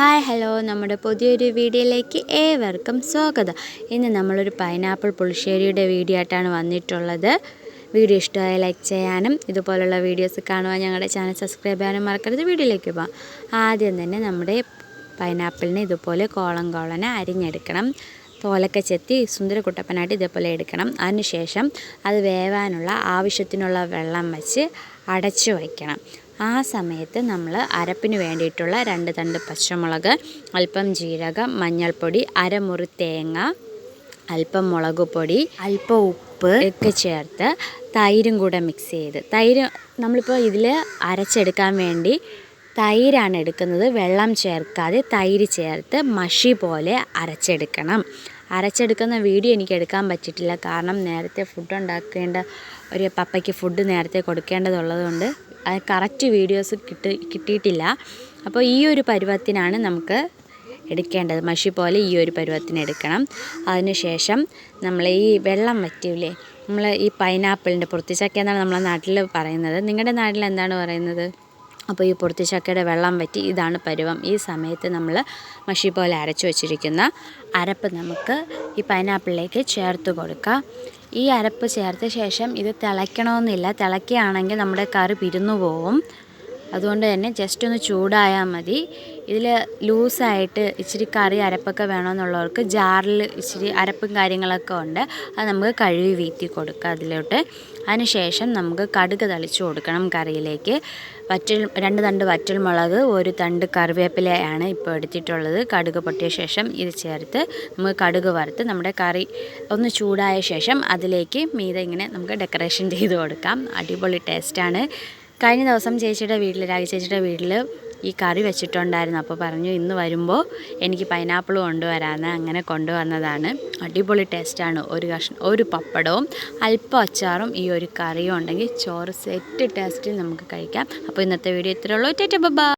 Hi hello, നമ്മുടെ പുതിയൊരു വീഡിയോയിലേക്ക് ഏവർക്കും സ്വാഗതം. ഇന്ന് നമ്മളൊരു പൈനാപ്പിൾ പുളിശ്ശേരിയുടെ വീഡിയോ ആയിട്ടാണ് വന്നിട്ടുള്ളത്. വീഡിയോ ഇഷ്ടമായ ലൈക്ക് ചെയ്യാനും ഇതുപോലുള്ള വീഡിയോസ് കാണുവാൻ ഞങ്ങളുടെ ചാനൽ സബ്സ്ക്രൈബ് ചെയ്യാനും മറക്കരുത്. വീഡിയോയിലേക്ക് പോകാം. ആദ്യം തന്നെ നമ്മുടെ പൈനാപ്പിളിനെ ഇതുപോലെ കോളനെ അരിഞ്ഞെടുക്കണം. തോലൊക്കെ ചെത്തി സുന്ദരക്കുട്ടപ്പനായിട്ട് ഇതേപോലെ എടുക്കണം. അതിനുശേഷം അത് വേവാനുള്ള ആവശ്യത്തിനുള്ള വെള്ളം വെച്ച് അടച്ചു വയ്ക്കണം. ആ സമയത്ത് നമ്മൾ അരപ്പിന് വേണ്ടിയിട്ടുള്ള 2 തണ്ട് പച്ചമുളക്, അല്പം ജീരകം, മഞ്ഞൾപ്പൊടി, അരമുറി തേങ്ങ, അല്പം മുളക് പൊടി, അല്പം ഉപ്പ് ഒക്കെ ചേർത്ത് തൈരും കൂടെ മിക്സ് ചെയ്ത്, തൈര് നമ്മളിപ്പോൾ ഇതിൽ അരച്ചെടുക്കാൻ വേണ്ടി തൈരാണ് എടുക്കുന്നത്. വെള്ളം ചേർക്കാതെ തൈര് ചേർത്ത് മഷി പോലെ അരച്ചെടുക്കുന്ന വീഡിയോ എനിക്ക് എടുക്കാൻ പറ്റിയിട്ടില്ല. കാരണം നേരത്തെ ഫുഡ് ഉണ്ടാക്കേണ്ട ഒരു പപ്പയ്ക്ക് ഫുഡ് നേരത്തെ കൊടുക്കേണ്ടതുള്ളതുകൊണ്ട് അത് കറക്റ്റ് വീഡിയോസ് കിട്ടിയിട്ടില്ല. അപ്പോൾ ഈ ഒരു പരുവത്തിനാണ് നമുക്ക് എടുക്കേണ്ടത്. മഷി പോലെ ഈ ഒരു പരുവത്തിന് എടുക്കണം. അതിനുശേഷം നമ്മൾ ഈ വെള്ളം വറ്റില്ലേ, നമ്മൾ ഈ പൈനാപ്പിളിൻ്റെ പൊറത്തിച്ചക്ക എന്നാണ് നമ്മളെ നാട്ടിൽ പറയുന്നത്. നിങ്ങളുടെ നാട്ടിൽ എന്താണ് പറയുന്നത്? അപ്പോൾ ഈ പൊറത്തിച്ചക്കയുടെ വെള്ളം വറ്റി ഇതാണ് പരുവം. ഈ സമയത്ത് നമ്മൾ മഷി പോലെ അരച്ചു വച്ചിരിക്കുന്ന അരപ്പ് നമുക്ക് ഈ പൈനാപ്പിളിലേക്ക് ചേർത്ത് കൊടുക്കാം. ഈ അരപ്പ് ചേർത്ത ശേഷം ഇത് തിളയ്ക്കണമെന്നില്ല. തിളയ്ക്കുകയാണെങ്കിൽ നമ്മുടെ കറി പിരിഞ്ഞു പോകും. അതുകൊണ്ട് തന്നെ ജസ്റ്റ് ഒന്ന് ചൂടായാൽ മതി. ഇതിൽ ലൂസായിട്ട് ഇച്ചിരി കറി അരപ്പൊക്കെ വേണമെന്നുള്ളവർക്ക് ജാറിൽ ഇച്ചിരി അരപ്പും കാര്യങ്ങളൊക്കെ ഉണ്ട്. അത് നമുക്ക് കഴുകി വീഴ്ത്തി കൊടുക്കുക അതിലോട്ട്. അതിനുശേഷം നമുക്ക് കടുക് തളിച്ച് കൊടുക്കണം കറിയിലേക്ക്. 2 തണ്ട് വറ്റൽമുളക്, 1 തണ്ട് കറിവേപ്പിലയാണ് ഇപ്പോൾ എടുത്തിട്ടുള്ളത്. കടുക് പൊട്ടിയ ശേഷം ഇത് ചേർത്ത് നമുക്ക് കടുക് വറുത്ത് നമ്മുടെ കറി ഒന്ന് ചൂടായ ശേഷം അതിലേക്ക് മീതെ ഇങ്ങനെ നമുക്ക് ഡെക്കറേഷൻ ചെയ്ത് കൊടുക്കാം. അടിപൊളി ടേസ്റ്റാണ്. കഴിഞ്ഞ ദിവസം രാഗി ചേച്ചിയുടെ വീട്ടിൽ ഈ കറി വെച്ചിട്ടുണ്ടായിരുന്നു. അപ്പോൾ പറഞ്ഞു ഇന്ന് വരുമ്പോൾ എനിക്ക് പൈനാപ്പിൾ കൊണ്ടുവരാമെന്ന്. അങ്ങനെ കൊണ്ടുവന്നതാണ്. അടിപൊളി ടേസ്റ്റാണ്. ഒരു പപ്പടവും അല്പം അച്ചാറും ഈ ഒരു കറിയും ഉണ്ടെങ്കിൽ ചോറ് സെറ്റ് ടേസ്റ്റിൽ നമുക്ക് കഴിക്കാം. അപ്പോൾ ഇന്നത്തെ വീഡിയോ ഇത്രയേ ഉള്ളൂ. Tata bye.